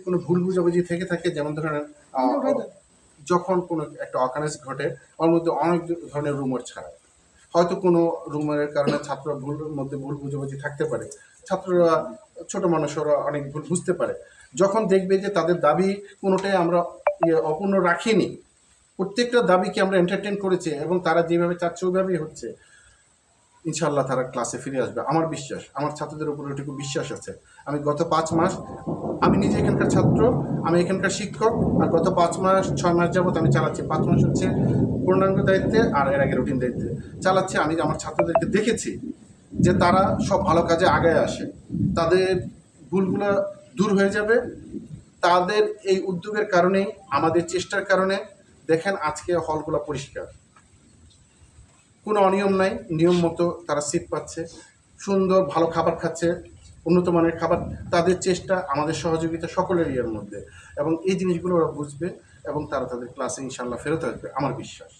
কোনো ভুল বুঝাবুঝি থেকে থাকে, যেমন ধরেন যখন কোনো একটা অকারেন্স ঘটে ওর মধ্যে অনেক ধরনের রুমার ছাড়ায়, হয়তো কোনো রুমারের কারণে ছাত্ররা মধ্যে ভুল বুঝাবুঝি থাকতে পারে, ছাত্ররা ছোট মানুষরা অনেক ভুল বুঝতে পারে। যখন দেখবে যে তাদের দাবি কোনোটাই আমরা অপূর্ণ রাখিনি, প্রত্যেকটা দাবিকে আমরা এন্টারটেন করেছি এবং তারা যেভাবে চাচ্ছে ওইভাবেই হচ্ছে, ইনশাআল্লাহ তারা ক্লাসে ফিরে আসবে। আমার বিশ্বাস, আমার ছাত্রদের উপর ওইটুকু বিশ্বাস আছে। আমি গত 5 মাস, আমি নিজে এখানকার ছাত্র, আমি এখানকার শিক্ষক, আর গত 6 মাস যাবৎ আমি চালাচ্ছি। 5 মাস হচ্ছে পূর্ণাঙ্গ দায়িত্বে আর এর আগে রুটিন দায়িত্বে চালাচ্ছি। আমি আমার ছাত্রদেরকে দেখেছি যে তারা সব ভালো কাজে আগায় আসে, তাদের ভুলগুলো দূর হয়ে যাবে তাদের এই উদ্যোগের কারণেই, আমাদের চেষ্টার কারণে। দেখেন আজকে হলগুলো পরিষ্কার, কোনো অনিয়ম নাই, নিয়ম মতো তারা সিট পাচ্ছে, সুন্দর ভালো খাবার খাচ্ছে, উন্নত মানের খাবার। তাদের চেষ্টা, আমাদের সহযোগিতা সকলেরই এর মধ্যে, এবং এই জিনিসগুলো ওরা বুঝবে এবং তারা তাদের ক্লাসে ইনশাআল্লাহ ফেরত আসবে, আমার বিশ্বাস।